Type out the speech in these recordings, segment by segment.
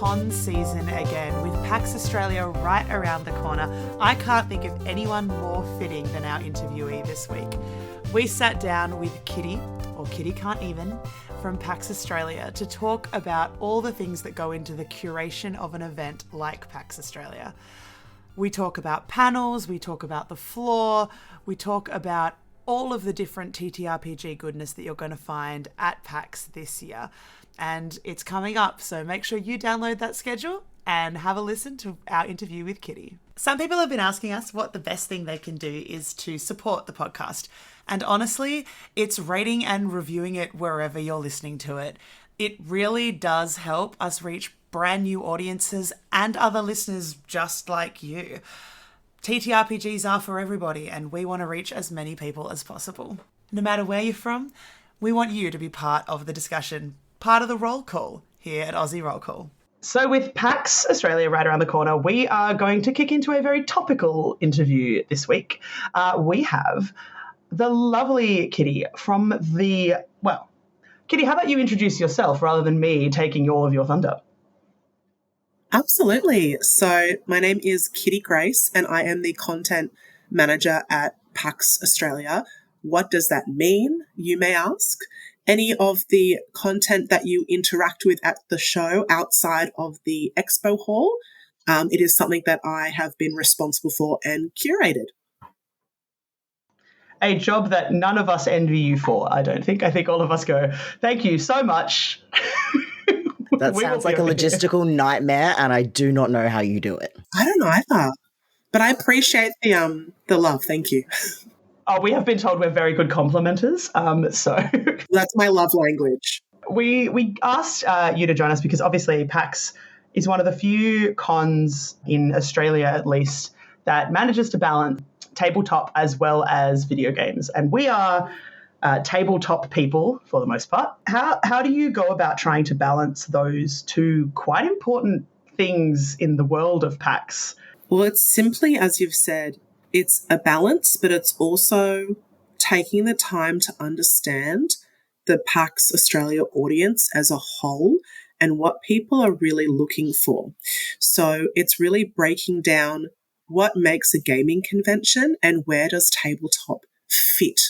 con season again with PAX Australia right around the corner. I can't think of anyone more fitting than our interviewee this week. We sat down with Kitty, or Kitty Can't Even, from PAX Australia to talk about all the things that go into the curation of an event like PAX Australia. We talk about panels, we talk about the floor, we talk about all of the different TTRPG goodness that you're going to find at PAX this year. And it's coming up, so make sure you download that schedule and have a listen to our interview with Kitty. Some people have been asking us what the best thing they can do is to support the podcast. And honestly, it's rating and reviewing it wherever you're listening to it. It really does help us reach brand new audiences and other listeners just like you. TTRPGs are for everybody, and we want to reach as many people as possible. No matter where you're from, we want you to be part of the discussion, part of the roll call here at Aussie Roll Call. So with PAX Australia right around the corner, we are going to kick into a very topical interview this week. We have the lovely Kitty from Kitty, how about you introduce yourself rather than me taking all of your thunder? Absolutely. So my name is Kitty Grace and I am the content manager at PAX Australia. What does that mean, you may ask? Any of the content that you interact with at the show outside of the expo hall, it is something that I have been responsible for and curated. A job that none of us envy you for, I don't think. I think all of us go, thank you so much. That sounds like a logistical nightmare, and I do not know how you do it. I don't know either, but I appreciate the love. Thank you. Oh, we have been told we're very good complimenters, so that's my love language. We asked you to join us because obviously PAX is one of the few cons in Australia, at least, that manages to balance tabletop as well as video games, and we are tabletop people for the most part. How do you go about trying to balance those two quite important things in the world of PAX? Well, it's simply, as you've said, it's a balance, but it's also taking the time to understand the PAX Australia audience as a whole and what people are really looking for. So it's really breaking down what makes a gaming convention and where does tabletop fit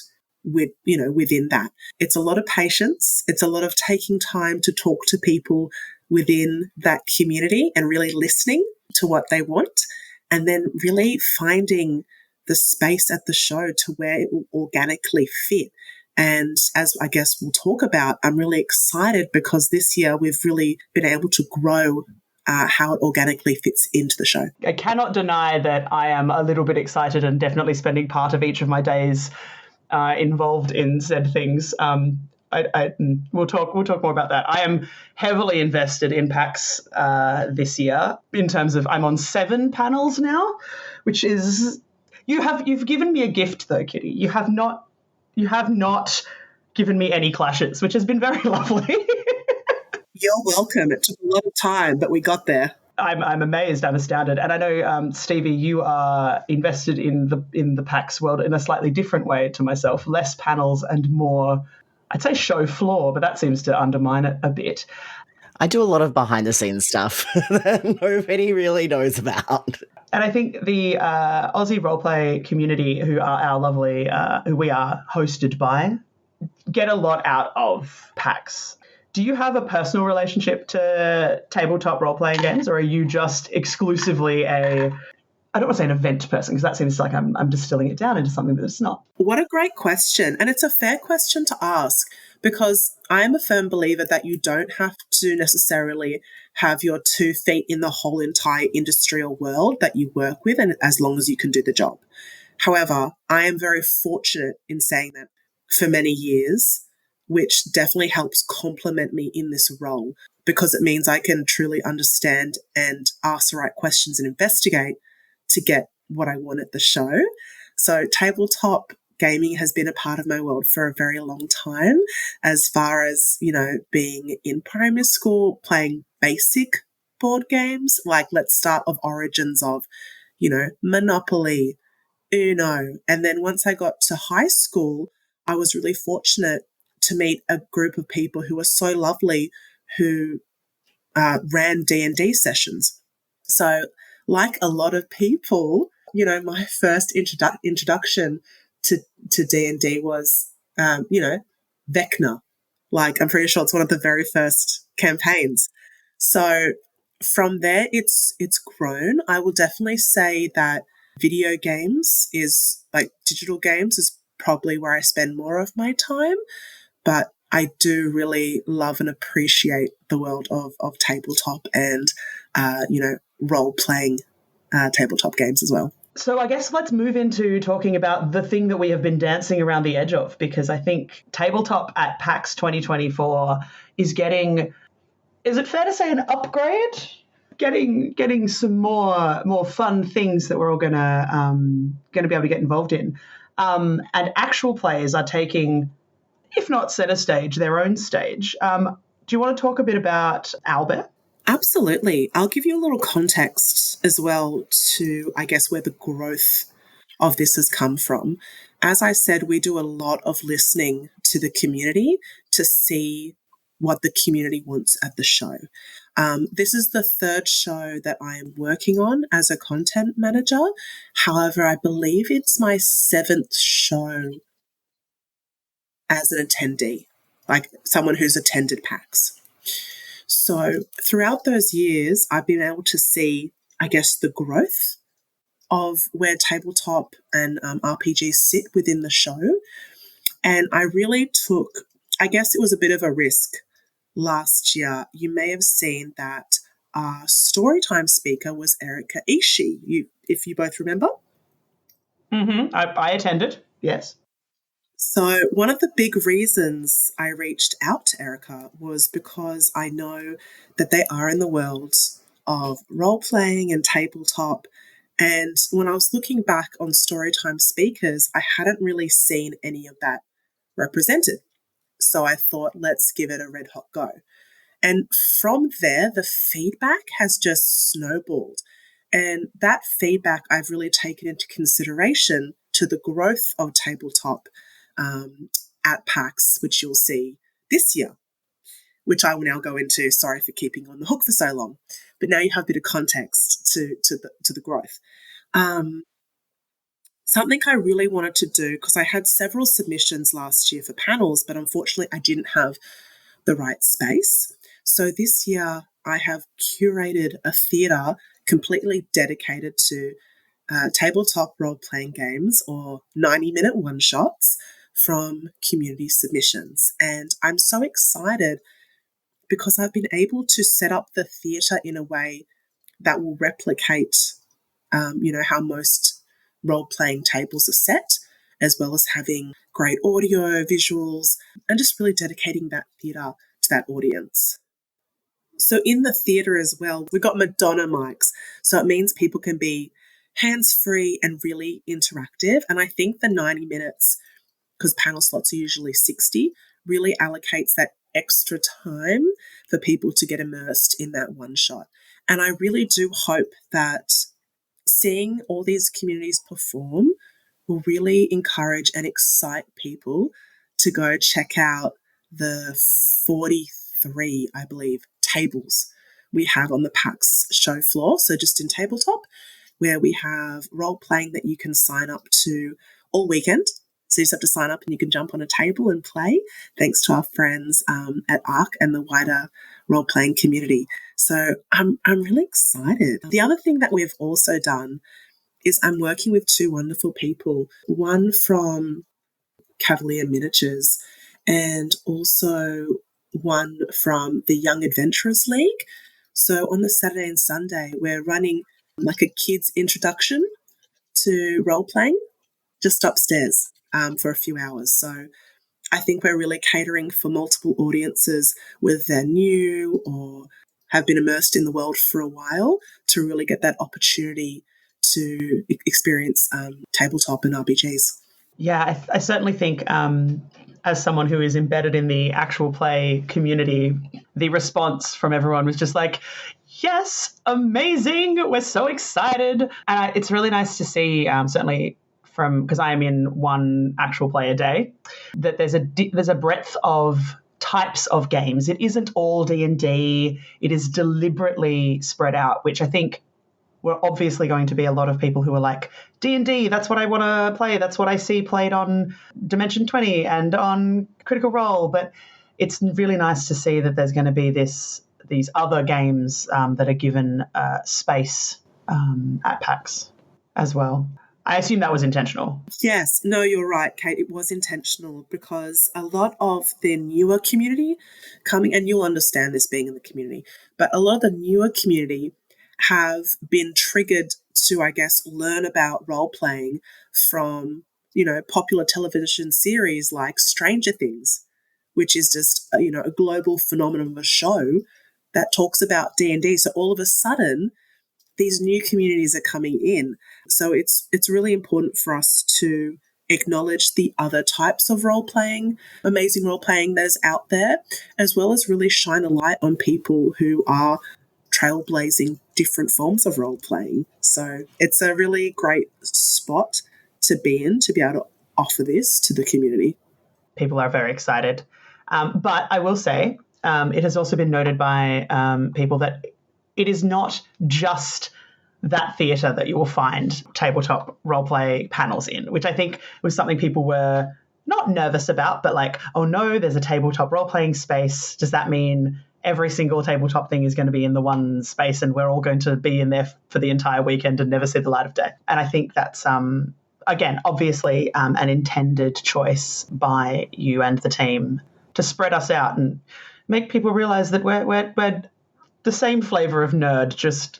within that. It's a lot of patience. It's a lot of taking time to talk to people within that community and really listening to what they want, and then really finding the space at the show to where it will organically fit. And as I guess we'll talk about, I'm really excited because this year we've really been able to grow how it organically fits into the show. I cannot deny that I am a little bit excited and definitely spending part of each of my days involved in said things. We'll talk more about that. I am heavily invested in PAX this year in terms of I'm on 7 panels now, which is you've given me a gift though, Kitty. You have not given me any clashes, which has been very lovely. You're welcome. It took a lot of time, but we got there. I'm amazed. I'm astounded. And I know, Stevie, you are invested in the PAX world in a slightly different way to myself. Less panels and more, I'd say, show floor, but that seems to undermine it a bit. I do a lot of behind-the-scenes stuff that nobody really knows about. And I think the Aussie roleplay community, who are our lovely, who we are hosted by, get a lot out of PAX. Do you have a personal relationship to tabletop role-playing games, or are you just exclusively I don't want to say an event person, because that seems like I'm distilling it down into something that it's not? What a great question. And it's a fair question to ask, because I am a firm believer that you don't have to necessarily have your 2 feet in the whole entire industry or world that you work with, and as long as you can do the job. However, I am very fortunate in saying that for many years, which definitely helps complement me in this role, because it means I can truly understand and ask the right questions and investigate to get what I want at the show. So tabletop gaming has been a part of my world for a very long time, as far as, being in primary school, playing basic board games, like let's start of origins of, Monopoly, Uno. And then once I got to high school, I was really fortunate to meet a group of people who were so lovely, who ran D&D sessions. So like a lot of people, my first introduction to D&D was, Vecna. Like, I'm pretty sure it's one of the very first campaigns. So from there, it's grown. I will definitely say that video games digital games is probably where I spend more of my time, but I do really love and appreciate the world of tabletop and, role-playing tabletop games as well. So I guess let's move into talking about the thing that we have been dancing around the edge of, because I think tabletop at PAX 2024 is getting, is it fair to say, an upgrade? Getting some more fun things that we're all gonna be able to get involved in, and actual players are taking, if not center stage, their own stage. Do you want to talk a bit about Albert? Absolutely. I'll give you a little context as well to, I guess, where the growth of this has come from. As I said, we do a lot of listening to the community to see what the community wants at the show. This is the third show that I am working on as a content manager. However, I believe it's my 7th show as an attendee, like someone who's attended PAX. So throughout those years, I've been able to see, I guess, the growth of where tabletop and RPGs sit within the show. And I really took, I guess it was a bit of a risk last year. You may have seen that our Storytime speaker was Erica Ishii, if you both remember. Mm-hmm. I attended, yes. So one of the big reasons I reached out to Erica was because I know that they are in the world of role-playing and tabletop. And when I was looking back on Storytime speakers, I hadn't really seen any of that represented. So I thought, let's give it a red hot go. And from there, the feedback has just snowballed. And that feedback I've really taken into consideration to the growth of tabletop at PAX, which you'll see this year, which I will now go into. Sorry for keeping on the hook for so long, but now you have a bit of context to the growth. Something I really wanted to do, because I had several submissions last year for panels, but unfortunately I didn't have the right space. So this year I have curated a theatre completely dedicated to tabletop role-playing games, or 90-minute one-shots from community submissions. And I'm so excited because I've been able to set up the theatre in a way that will replicate, how most role-playing tables are set, as well as having great audio, visuals, and just really dedicating that theatre to that audience. So in the theatre as well, we've got Madonna mics. So it means people can be hands-free and really interactive. And I think the 90 minutes, because panel slots are usually 60, really allocates that extra time for people to get immersed in that one shot. And I really do hope that seeing all these communities perform will really encourage and excite people to go check out the 43, I believe, tables we have on the PAX show floor. So just in tabletop, where we have role-playing that you can sign up to all weekend. So you just have to sign up and you can jump on a table and play, thanks to our friends at ARC and the wider role-playing community. So I'm really excited. The other thing that we've also done is I'm working with two wonderful people, one from Cavalier Miniatures and also one from the Young Adventurers League. So on the Saturday and Sunday, we're running like a kid's introduction to role-playing just upstairs for a few hours. So I think we're really catering for multiple audiences, whether they're new or have been immersed in the world for a while, to really get that opportunity to experience tabletop and RPGs. Yeah, I certainly think as someone who is embedded in the actual play community, the response from everyone was just like, yes, amazing, we're so excited. And it's really nice to see, certainly because I am in one actual play a day, that there's a breadth of types of games. It isn't all D&D. It is deliberately spread out, which I think we're obviously going to be a lot of people who are like, D&D, that's what I want to play. That's what I see played on Dimension 20 and on Critical Role. But it's really nice to see that there's going to be these other games that are given space at PAX as well. I assume that was intentional. Yes, no, you're right, Kate. It was intentional because a lot of the newer community coming, and you'll understand this being in the community, but a lot of the newer community have been triggered to, I guess, learn about role-playing from, popular television series like Stranger Things, which is just, a global phenomenon of a show that talks about D&D. So all of a sudden, these new communities are coming in. So it's really important for us to acknowledge the other types of role-playing, amazing role-playing that is out there, as well as really shine a light on people who are trailblazing different forms of role-playing. So it's a really great spot to be in, to be able to offer this to the community. People are very excited. But I will say, it has also been noted by people that it is not just that theatre that you will find tabletop roleplay panels in, which I think was something people were not nervous about, but like, oh no, there's a tabletop role-playing space. Does that mean every single tabletop thing is going to be in the one space and we're all going to be in there for the entire weekend and never see the light of day? And I think that's, again, obviously an intended choice by you and the team to spread us out and make people realise that we're the same flavour of nerd, just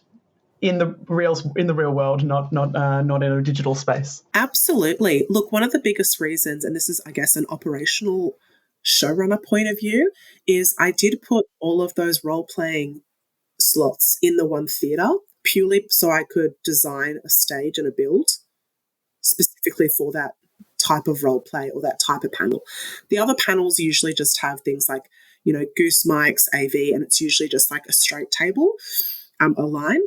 in the real world, not in a digital space. Absolutely. Look, one of the biggest reasons, and this is, I guess, an operational showrunner point of view, is I did put all of those role-playing slots in the one theatre purely so I could design a stage and a build specifically for that type of role play or that type of panel. The other panels usually just have things like, goose mics, AV, and it's usually just like a straight table, a line,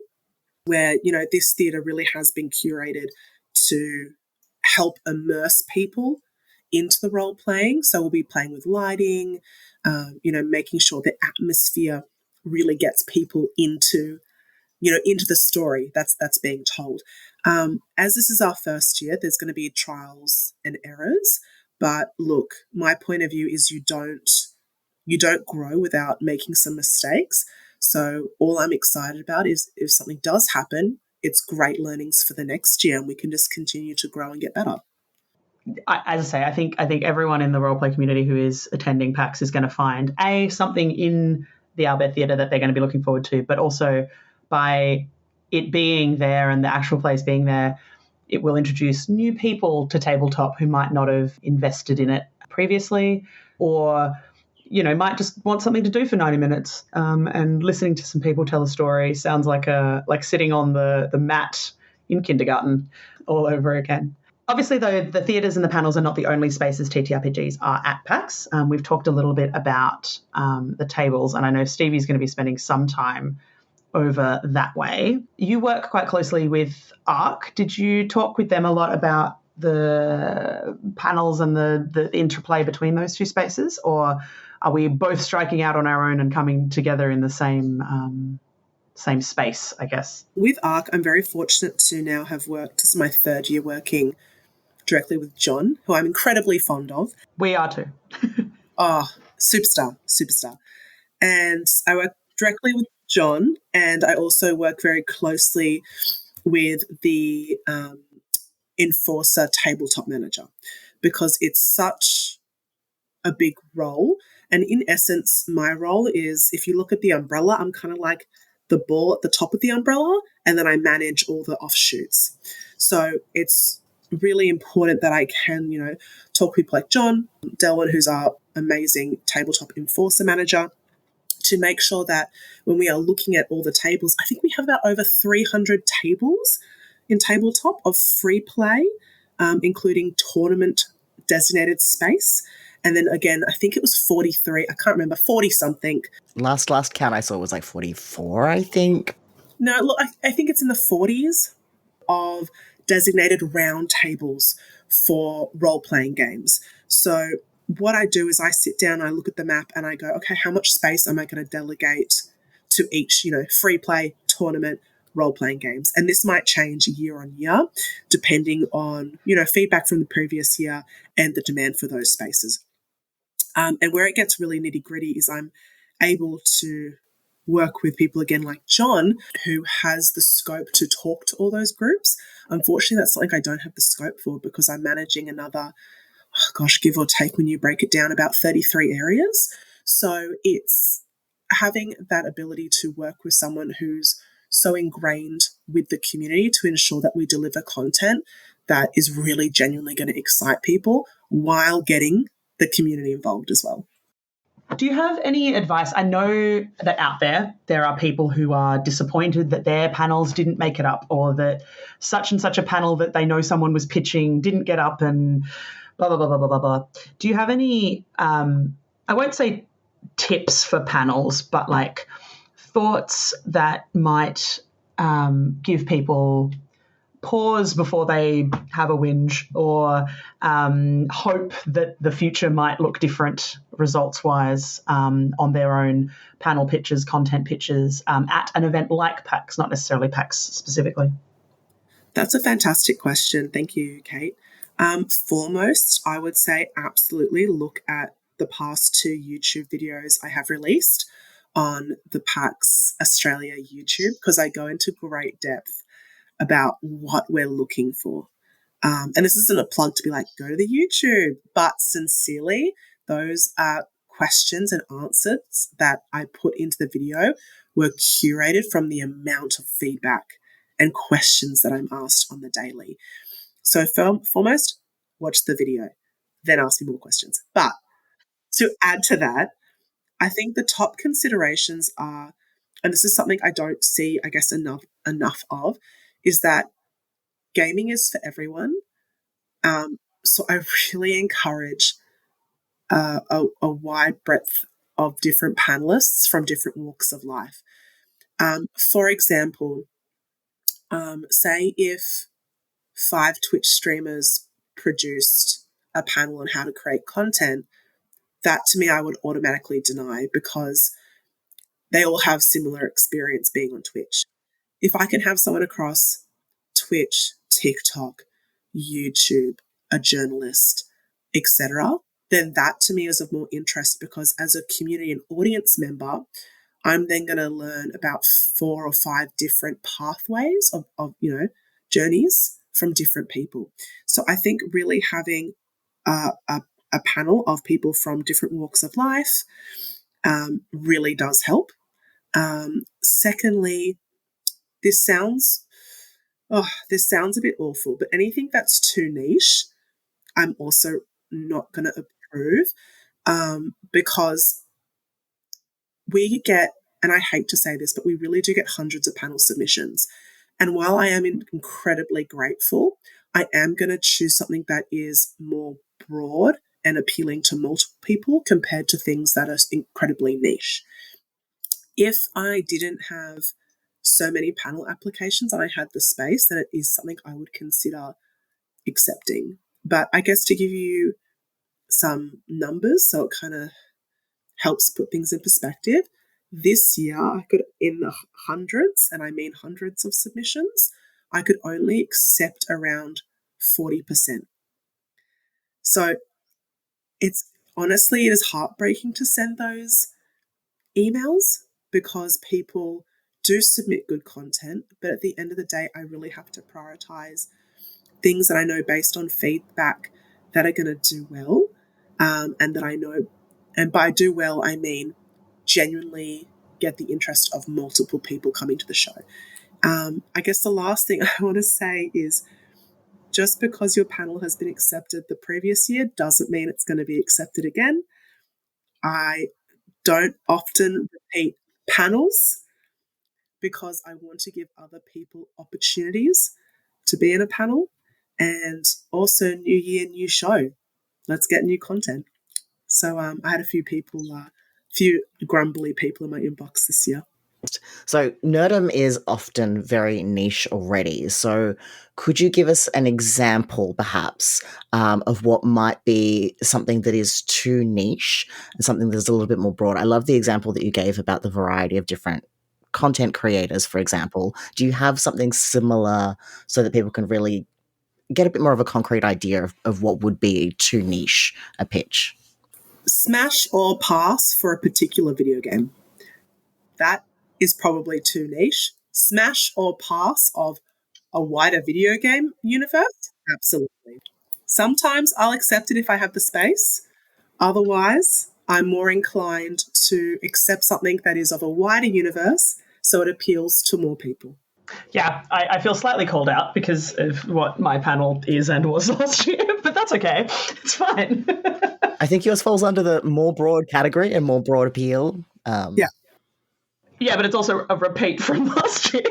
where, this theatre really has been curated to help immerse people into the role playing. So we'll be playing with lighting, making sure the atmosphere really gets people into the story that's being told. As this is our first year, there's going to be trials and errors. But look, my point of view is you don't grow without making some mistakes. So all I'm excited about is if something does happen, it's great learnings for the next year and we can just continue to grow and get better. As I say, I think everyone in the roleplay community who is attending PAX is going to find something in the Albert Theatre that they're going to be looking forward to, but also by it being there and the actual place being there, it will introduce new people to tabletop who might not have invested in it previously, or might just want something to do for 90 minutes. And listening to some people tell a story sounds like sitting on the mat in kindergarten all over again. Obviously, though, the theatres and the panels are not the only spaces TTRPGs are at PAX. We've talked a little bit about the tables, and I know Stevie's going to be spending some time over that way. You work quite closely with ARC. Did you talk with them a lot about the panels and the interplay between those two spaces, or are we both striking out on our own and coming together in the same space, I guess? With ARC, I'm very fortunate to now have worked, this is my third year working directly with John, who I'm incredibly fond of. We are too. Oh, superstar. And I work directly with John, and I also work very closely with the Enforcer tabletop manager, because it's such a big role. And in essence, my role is, if you look at the umbrella, I'm kind of like the ball at the top of the umbrella, and then I manage all the offshoots. So it's really important that I can, talk to people like John Delwyn, who's our amazing tabletop enforcer manager, to make sure that when we are looking at all the tables, I think we have about over 300 tables in tabletop of free play, including tournament designated space. And then again, I think it was 43. I can't remember, 40 something. Last count I saw was like 44, I think. No, look, I think it's in the 40s of designated round tables for role-playing games. So what I do is I sit down, I look at the map and I go, okay, how much space am I going to delegate to each, free play, tournament, role-playing games? And this might change year on year, depending on, feedback from the previous year and the demand for those spaces. And where it gets really nitty-gritty is I'm able to work with people again like John, who has the scope to talk to all those groups. Unfortunately, that's something I don't have the scope for because I'm managing another, give or take when you break it down, about 33 areas. So it's having that ability to work with someone who's so ingrained with the community to ensure that we deliver content that is really genuinely going to excite people while getting the community involved as well. Do you have any advice? I know that out there are people who are disappointed that their panels didn't make it up, or that such and such a panel that they know someone was pitching didn't get up, and blah, blah, blah, blah, blah, blah, blah. Do you have any, I won't say tips for panels, but like thoughts that might give people pause before they have a whinge, or hope that the future might look different results-wise on their own panel pitches, content pitches at an event like PAX, not necessarily PAX specifically? That's a fantastic question. Thank you, Kate. Foremost, I would say absolutely look at the past 2 YouTube videos I have released on the PAX Australia YouTube, because I go into great depth about what we're looking for. And this isn't a plug to be like, go to the YouTube, but sincerely, those are questions and answers that I put into the video were curated from the amount of feedback and questions that I'm asked on the daily. So foremost, watch the video, then ask me more questions. But to add to that, I think the top considerations are, and this is something I don't see, I guess, enough of, is that gaming is for everyone. So I really encourage a wide breadth of different panelists from different walks of life. For example, say if 5 Twitch streamers produced a panel on how to create content, that to me I would automatically deny, because they all have similar experience being on Twitch. If I can have someone across Twitch, TikTok, YouTube, a journalist, etc., then that to me is of more interest, because as a community and audience member, I'm then going to learn about 4 or 5 different pathways of journeys from different people. So I think really having a panel of people from different walks of life really does help. Secondly, this sounds a bit awful, but anything that's too niche, I'm also not going to approve, because we get, and I hate to say this, but we really do get hundreds of panel submissions. And while I am incredibly grateful, I am going to choose something that is more broad and appealing to multiple people compared to things that are incredibly niche. If I didn't have so many panel applications and I had the space, then it is something I would consider accepting. But I guess to give you some numbers, so it kind of helps put things in perspective, this year I could, in the hundreds, and I mean hundreds of submissions, I could only accept around 40%. So it's honestly, it is heartbreaking to send those emails, because people do submit good content, but at the end of the day, I really have to prioritize things that I know based on feedback that are going to do well, and that I know, and by do well, I mean genuinely get the interest of multiple people coming to the show. I guess the last thing I want to say is, just because your panel has been accepted the previous year doesn't mean it's going to be accepted again. I don't often repeat panels because I want to give other people opportunities to be in a panel. And also, new year, new show. Let's get new content. So I had a few grumbly people in my inbox this year. So nerdum is often very niche already. So could you give us an example, perhaps, of what might be something that is too niche and something that's a little bit more broad? I love the example that you gave about the variety of different content creators, for example. Do you have something similar so that people can really get a bit more of a concrete idea of what would be too niche a pitch? Smash or pass for a particular video game. That is probably too niche. Smash or pass of a wider video game universe? Absolutely. Sometimes I'll accept it if I have the space. Otherwise, I'm more inclined to accept something that is of a wider universe so it appeals to more people. Yeah, I feel slightly called out because of what my panel is and was last year, but that's okay. It's fine. I think yours falls under the more broad category and more broad appeal. Yeah. Yeah, but it's also a repeat from last year.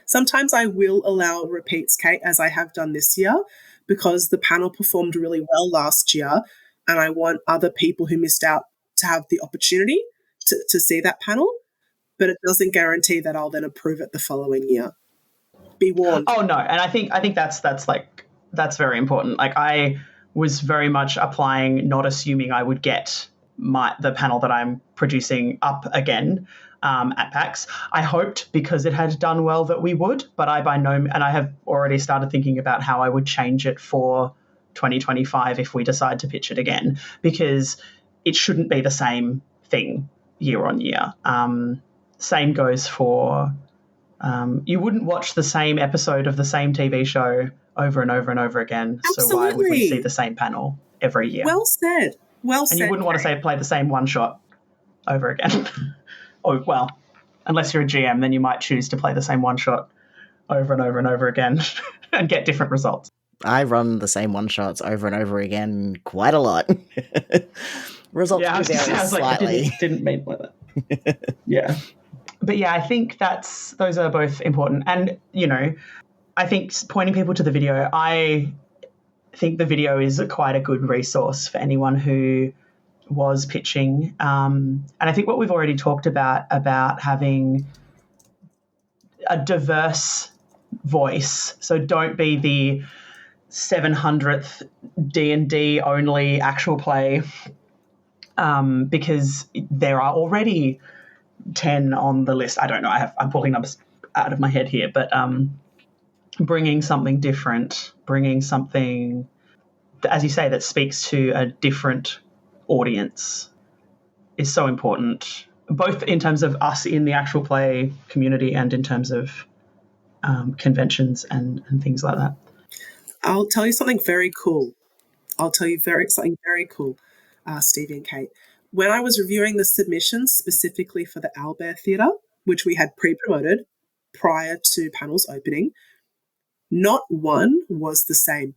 Sometimes I will allow repeats, Kate, as I have done this year, because the panel performed really well last year, and I want other people who missed out to have the opportunity to see that panel, but it doesn't guarantee that I'll then approve it the following year. Be warned. Oh no, and I think that's very important. Like, I was very much applying, not assuming I would get the panel that I'm producing up again at PAX. I hoped, because it had done well, that we would, but and I have already started thinking about how I would change it for 2025 if we decide to pitch it again, because it shouldn't be the same thing year on year. Same goes for you wouldn't watch the same episode of the same TV show over and over and over again. Absolutely. So why would we see the same panel every year? Well said. Well said. And you wouldn't want to play the same one shot over again. Oh, well, unless you're a GM, then you might choose to play the same one shot over and over and over again and get different results. I run the same one shots over and over again quite a lot. Results yeah, do vary slightly. Like, didn't mean like that. Yeah. But yeah, I think those are both important. And, I think pointing people to the video, I think the video is quite a good resource for anyone who was pitching. And I think what we've already talked about having a diverse voice. So don't be the 700th D&D only actual play, because there are already 10 on the list. I don't know. I'm pulling numbers out of my head here, but bringing something different, bringing something, as you say, that speaks to a different audience is so important, both in terms of us in the actual play community and in terms of conventions and things like that. I'll tell you something very cool. Something very cool, Stevie and Kate. When I was reviewing the submissions specifically for the Owlbear Theatre, which we had pre-promoted prior to panels opening, not one was the same.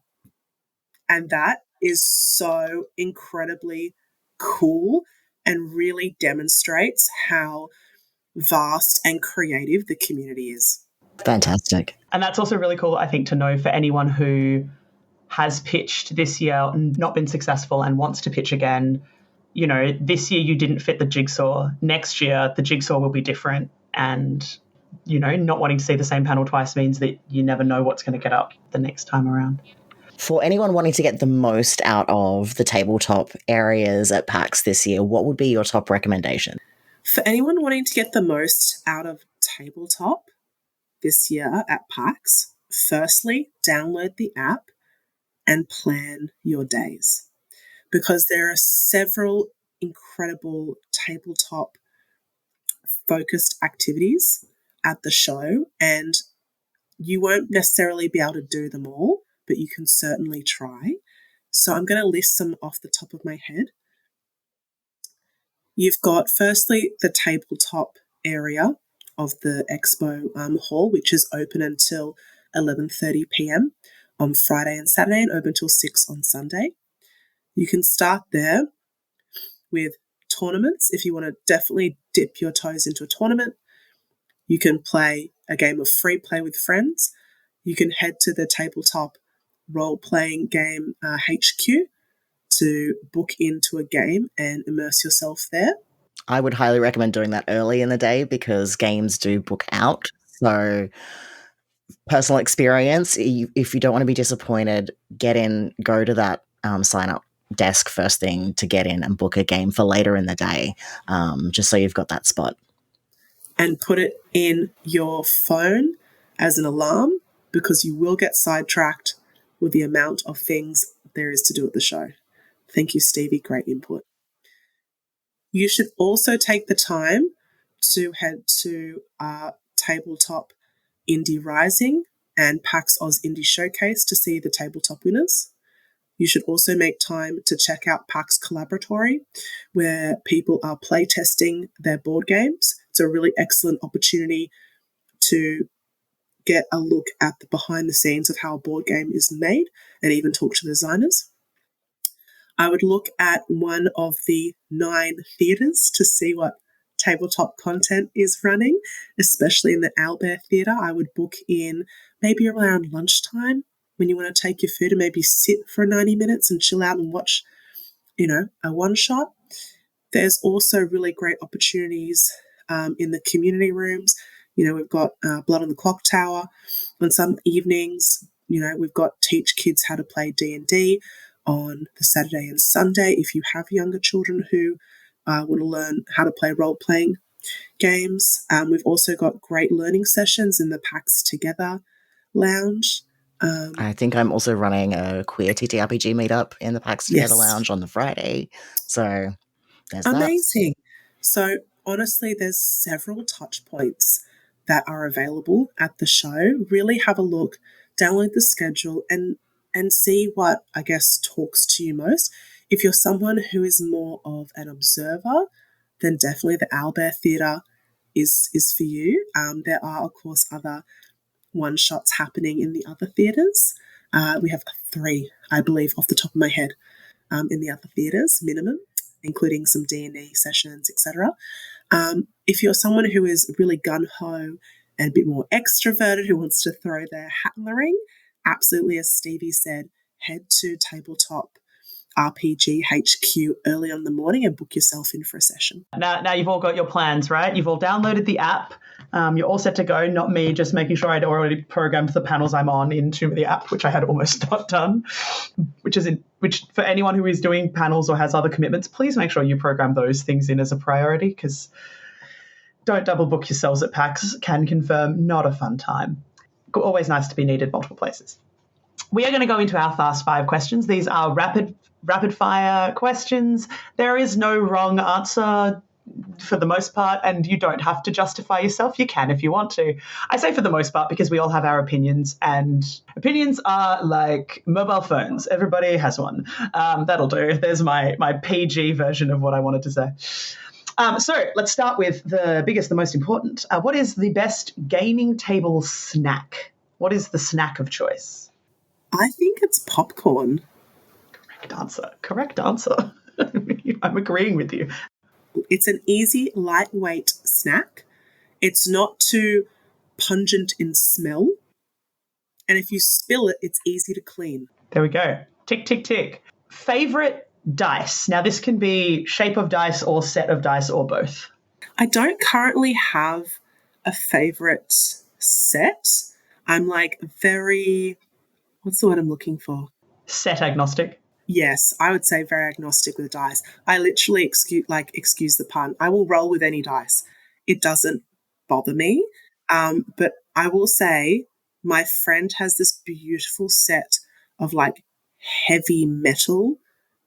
And that is so incredibly cool and really demonstrates how vast and creative the community is. Fantastic. And that's also really cool, I think, to know for anyone who has pitched this year and not been successful and wants to pitch again. This year you didn't fit the jigsaw. Next year the jigsaw will be different, and not wanting to see the same panel twice means that you never know what's going to get up the next time around. For anyone wanting to get the most out of the tabletop areas at PAX this year, what would be your top recommendation? For anyone wanting to get the most out of tabletop this year at PAX, firstly, download the app and plan your days, because there are several incredible tabletop focused activities at the show, and you won't necessarily be able to do them all, but you can certainly try. So I'm going to list some off the top of my head. You've got, firstly, the tabletop area of the expo hall, which is open until 11:30 p.m. on Friday and Saturday and open till 6 on Sunday. You can start there with tournaments if you want to definitely dip your toes into a tournament. You can play a game of free play with friends. You can head to the tabletop role-playing game HQ to book into a game and immerse yourself there. I would highly recommend doing that early in the day because games do book out. So, personal experience, if you don't want to be disappointed, go to that sign up desk first thing to get in and book a game for later in the day, just so you've got that spot. And put it in your phone as an alarm because you will get sidetracked with the amount of things there is to do at the show. Thank you, Stevie. Great input. You should also take the time to head to Tabletop Indie Rising and PAX Aus Indie Showcase to see the tabletop winners. You should also make time to check out PAX Collaboratory, where people are playtesting their board games. It's a really excellent opportunity to get a look at the behind the scenes of how a board game is made and even talk to the designers. I would look at one of the 9 theatres to see what tabletop content is running, especially in the Owlbear Theatre. I would book in maybe around lunchtime when you want to take your food and maybe sit for 90 minutes and chill out and watch, a one-shot. There's also really great opportunities in the community rooms. We've got Blood on the Clock Tower. On some evenings, we've got Teach Kids How to Play D&D on the Saturday and Sunday if you have younger children who want to learn how to play role-playing games. We've also got great learning sessions in the PAX Together Lounge. I think I'm also running a Queer TTRPG meetup in the PAX Together Lounge on the Friday. So there's amazing. So honestly, there's several touch points that are available at the show. Really have a look, download the schedule, and see what, I guess, talks to you most. If you're someone who is more of an observer, then definitely the Owlbear Theatre is for you. There are, of course, other one-shots happening in the other theatres. We have 3, I believe, off the top of my head, in the other theatres, minimum, including some D&D sessions, etc. If you're someone who is really gun-ho and a bit more extroverted, who wants to throw their hat in the ring, absolutely, as Stevie said, head to Tabletop RPG HQ early on in the morning and book yourself in for a session. Now you've all got your plans, right? You've all downloaded the app. You're all set to go, not me just making sure I'd already programmed the panels I'm on into the app, which I had almost not done, which for anyone who is doing panels or has other commitments, please make sure you program those things in as a priority, because don't double book yourselves at PAX. Can confirm, not a fun time. Always nice to be needed multiple places. We are going to go into our Fast 5 questions. These are rapid fire questions. There is no wrong answer for the most part, and you don't have to justify yourself. You can if you want to. I say for the most part because we all have our opinions, and opinions are like mobile phones. Everybody has one. That'll do. There's my PG version of what I wanted to say. So let's start with the biggest, the most important. What is the best gaming table snack? What is the snack of choice? I think it's popcorn. Correct answer. I'm agreeing with you. It's an easy, lightweight snack. It's not too pungent in smell. And if you spill it, it's easy to clean. There we go. Tick, tick, tick. Favorite dice. Now, this can be shape of dice or set of dice or both. I don't currently have a favorite set. I'm what's the word I'm looking for? Set agnostic. Yes, I would say very agnostic with dice. I literally, excuse the pun, I will roll with any dice. It doesn't bother me. But I will say my friend has this beautiful set of heavy metal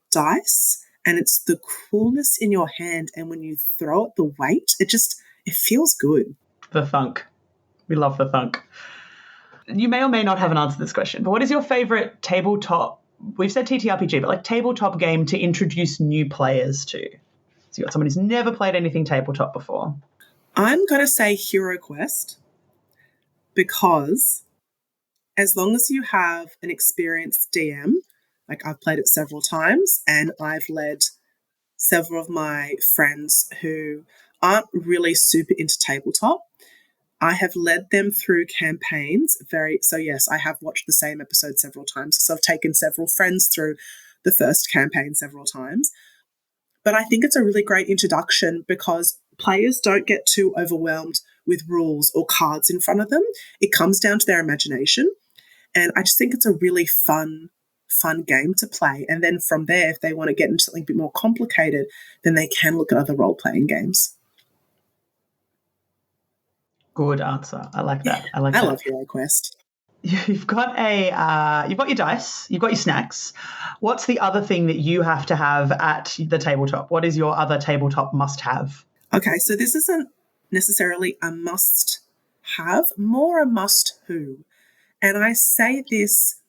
dice, and it's the coolness in your hand, and when you throw it, the weight, it feels good. The thunk. We love the thunk. You may or may not have an answer to this question, but what is your favorite tabletop, we've said TTRPG, but tabletop game to introduce new players to? So you've got someone who's never played anything tabletop before. I'm going to say Hero Quest, because as long as you have an experienced DM, I've played it several times, and I've led several of my friends who aren't really super into tabletop. I have led them through campaigns. So yes, I have watched the same episode several times, because I've taken several friends through the first campaign several times. But I think it's a really great introduction because players don't get too overwhelmed with rules or cards in front of them. It comes down to their imagination. And I just think it's a really fun game to play. And then from there, if they want to get into something a bit more complicated, then they can look at other role-playing games. Good answer. I like that. I love Hero Quest. You've got your dice, you've got your snacks. What's the other thing that you have to have at the tabletop? What is your other tabletop must-have? Okay, so this isn't necessarily a must-have, more a must-who. And I say this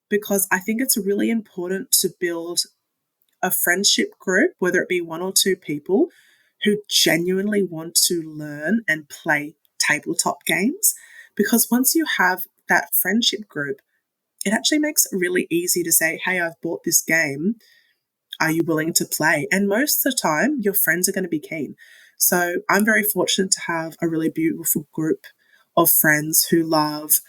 because I think it's really important to build a friendship group, whether it be one or two people, who genuinely want to learn and play tabletop games. Because once you have that friendship group, it actually makes it really easy to say, hey, I've bought this game. Are you willing to play? And most of the time, your friends are going to be keen. So I'm very fortunate to have a really beautiful group of friends who love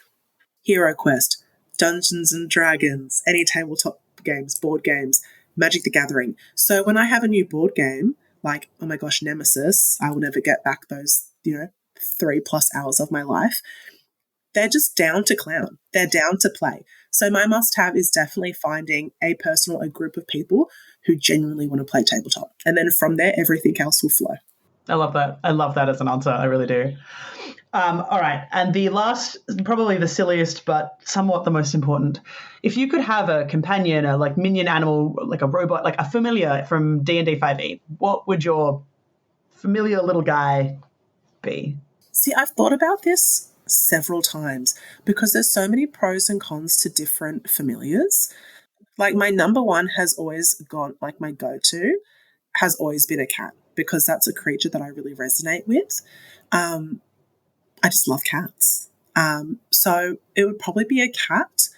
Hero Quest, Dungeons and Dragons, any tabletop games, board games, Magic the Gathering. So when I have a new board game, like, oh my gosh, Nemesis, I will never get back those, 3+ hours of my life. They're just down to clown. They're down to play. So my must-have is definitely finding a person or a group of people who genuinely want to play tabletop. And then from there, everything else will flow. I love that. I love that as an answer. I really do. All right. And the last, probably the silliest, but somewhat the most important. If you could have a companion, a like minion animal, like a robot, like a familiar from D&D 5e, what would your familiar little guy be? See, I've thought about this several times because there's so many pros and cons to different familiars. Like my number one has always gone, like my go-to has always been a cat because that's a creature that I really resonate with. I just love cats. So it would probably be a cat.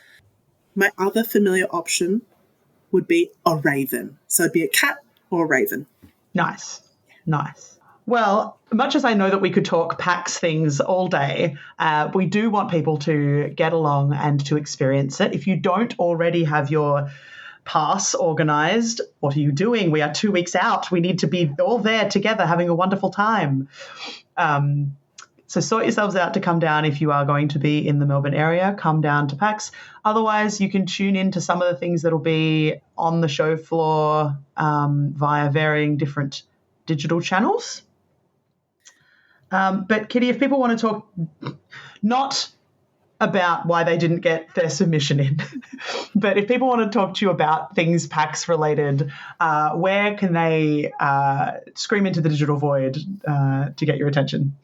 My other familiar option would be a raven. So it'd be a cat or a raven. Nice. Well, much as I know that we could talk PAX things all day, we do want people to get along and to experience it. If you don't already have your pass organised, what are you doing? We are 2 weeks out. We need to be all there together having a wonderful time. So sort yourselves out to come down if you are going to be in the Melbourne area. Come down to PAX. Otherwise, you can tune in to some of the things that will be on the show floor via varying different digital channels. But Kitty, if people want to talk not about why they didn't get their submission in, but if people want to talk to you about things PAX related, where can they scream into the digital void to get your attention?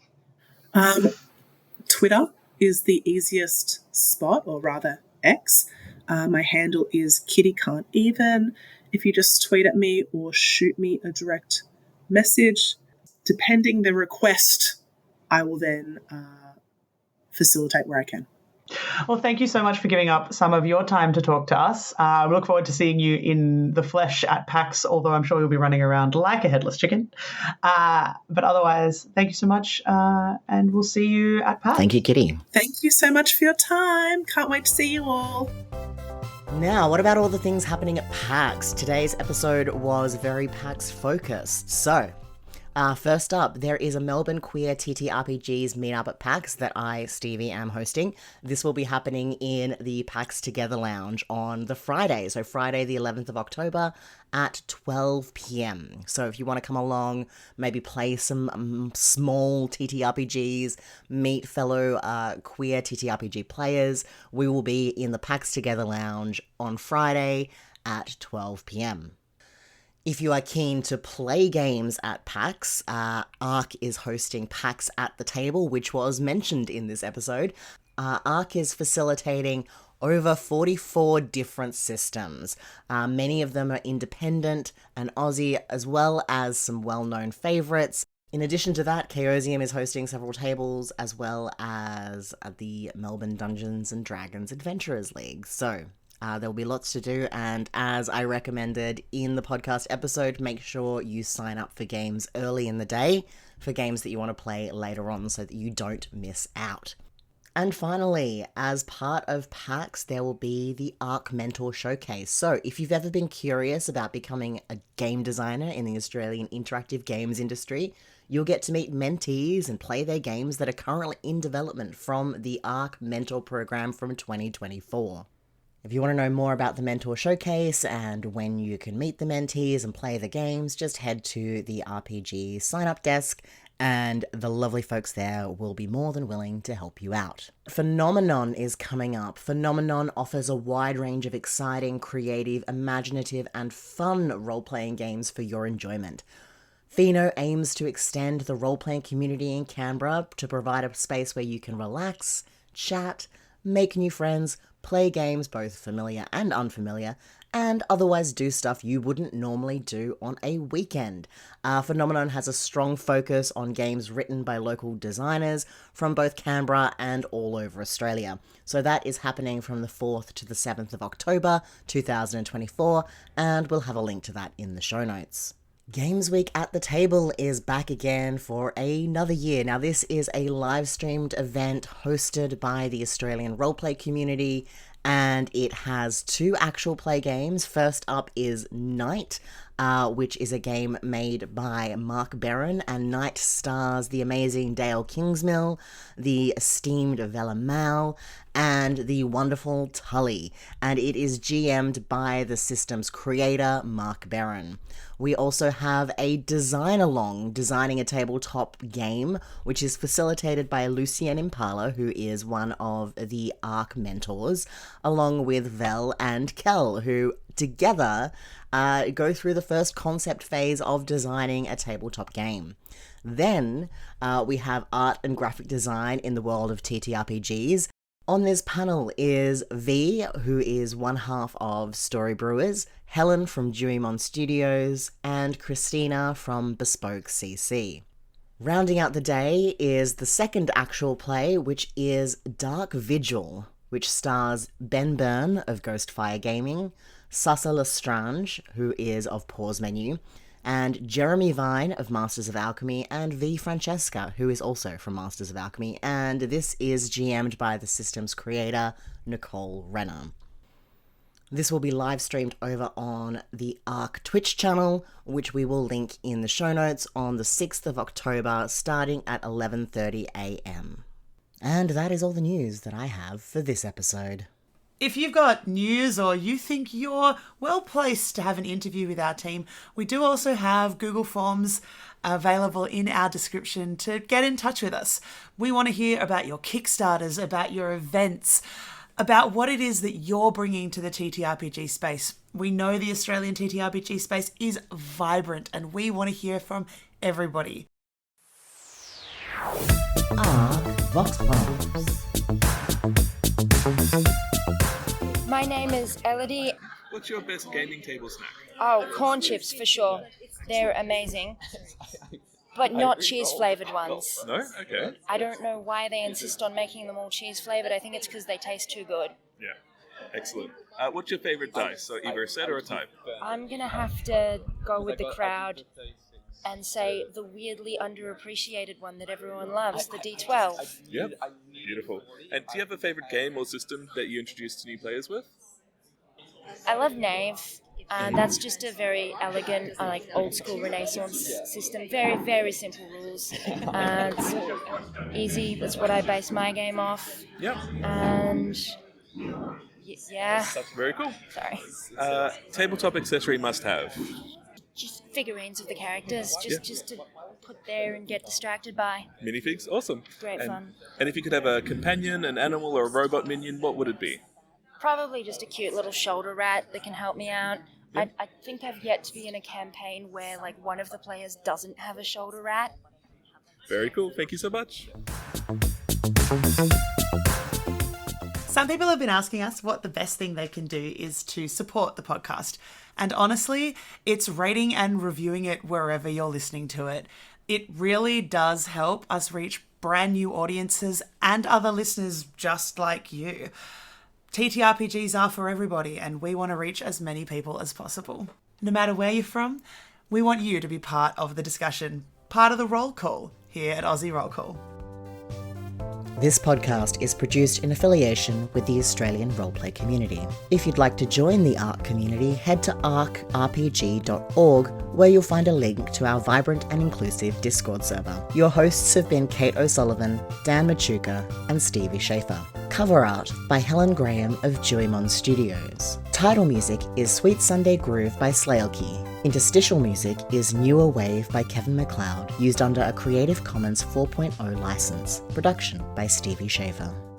Twitter is the easiest spot, or rather X. My handle is Kitty Can't Even. If you just tweet at me or shoot me a direct message, depending the request, I will then facilitate where I can. Well, thank you so much for giving up some of your time to talk to us. We look forward to seeing you in the flesh at PAX, although I'm sure you'll be running around like a headless chicken. But otherwise, thank you so much, and we'll see you at PAX. Thank you, Kitty. Thank you so much for your time. Can't wait to see you all. Now, what about all the things happening at PAX? Today's episode was very PAX focused. So, first up, there is a Melbourne Queer TTRPG's meetup at PAX that I, Stevie, am hosting. This will be happening in the PAX Together Lounge on the Friday, so Friday the 11th of October at 12 p.m. So if you want to come along, maybe play some small TTRPGs, meet fellow queer TTRPG players, we will be in the PAX Together Lounge on Friday at 12 p.m. If you are keen to play games at PAX, ARC is hosting PAX at the Table, which was mentioned in this episode. ARC is facilitating over 44 different systems. Many of them are independent and Aussie, as well as some well-known favourites. In addition to that, Chaosium is hosting several tables, as well as the Melbourne Dungeons and Dragons Adventurers League. So there'll be lots to do, and as I recommended in the podcast episode, make sure you sign up for games early in the day for games that you want to play later on so that you don't miss out. And finally, as part of PAX, there will be the ARC Mentor Showcase. So if you've ever been curious about becoming a game designer in the Australian interactive games industry, you'll get to meet mentees and play their games that are currently in development from the ARC Mentor program from 2024. If you want to know more about the Mentor Showcase and when you can meet the mentees and play the games, just head to the RPG sign-up desk and the lovely folks there will be more than willing to help you out. Phenomenon is coming up. Phenomenon offers a wide range of exciting, creative, imaginative, and fun role-playing games for your enjoyment. Pheno aims to extend the role-playing community in Canberra to provide a space where you can relax, chat, make new friends, play games both familiar and unfamiliar, and otherwise do stuff you wouldn't normally do on a weekend. Phenomenon has a strong focus on games written by local designers from both Canberra and all over Australia. So that is happening from the 4th to the 7th of October 2024, and we'll have a link to that in the show notes. Games Week at the Table is back again for another year. Now, this is a live-streamed event hosted by the Australian roleplay community, and it has 2 actual play games. First up is Night, which is a game made by Mark Barron, and Night stars the amazing Dale Kingsmill, the esteemed Vela Mal, and the wonderful Tully, and it is GM'd by the system's creator, Mark Barron. We also have a design-along, designing a tabletop game, which is facilitated by Lucien Impala, who is one of the ARC mentors, along with Vel and Kel, who together go through the first concept phase of designing a tabletop game. Then we have art and graphic design in the world of TTRPGs. On this panel is V, who is one half of Story Brewers, Helen from Dewey Studios, and Christina from Bespoke CC. Rounding out the day is the second actual play, which is Dark Vigil, which stars Ben Byrne of Ghostfire Gaming, Sasa Lestrange, who is of Pause Menu, and Jeremy Vine of Masters of Alchemy, and V. Francesca, who is also from Masters of Alchemy, and this is GM'd by the system's creator, Nicole Renner. This will be live streamed over on the ARC Twitch channel, which we will link in the show notes on the 6th of October, starting at 11:30 a.m. And that is all the news that I have for this episode. If you've got news or you think you're well placed to have an interview with our team, we do also have Google Forms available in our description to get in touch with us. We want to hear about your Kickstarters, about your events, about what it is that you're bringing to the TTRPG space. We know the Australian TTRPG space is vibrant and we want to hear from everybody. Vox Pops. My name is Elodie. What's your best gaming table snack? Oh, corn chips for sure. They're amazing. But not cheese-flavoured ones. No? Okay. I don't know why they insist on making them all cheese-flavoured. I think it's because they taste too good. Yeah. Excellent. What's your favourite dice? So either a set or a type? I'm going to have to go with the crowd and say the weirdly underappreciated one that everyone loves, the D12. Yep. Beautiful. And do you have a favourite game or system that you introduce to new players with? I love Knave. That's just a very elegant, old-school Renaissance system. Very, very simple rules. It's easy. That's what I base my game off. Yep. And yeah. That's very cool. Sorry. Tabletop accessory must-have. Just figurines of the characters, just to put there and get distracted by. Minifigs? Awesome. Great fun. And if you could have a companion, an animal, or a robot minion, what would it be? Probably just a cute little shoulder rat that can help me out. Yeah. I think I've yet to be in a campaign where one of the players doesn't have a shoulder rat. Very cool. Thank you so much. Some people have been asking us what the best thing they can do is to support the podcast. And honestly, it's rating and reviewing it wherever you're listening to it. It really does help us reach brand new audiences and other listeners just like you. TTRPGs are for everybody, and we want to reach as many people as possible. No matter where you're from, we want you to be part of the discussion, part of the roll call here at Aussie Roll Call. This podcast is produced in affiliation with the Australian roleplay community. If you'd like to join the ARC community, head to arcrpg.org, where you'll find a link to our vibrant and inclusive Discord server. Your hosts have been Kate O'Sullivan, Dan Machuca, and Stevie Schaefer. Cover art by Helen Graham of Juimon Studios. Title music is Sweet Sunday Groove by Slailkey. Interstitial music is Newer Wave by Kevin MacLeod, used under a Creative Commons 4.0 license. Production by Stevie Schaefer.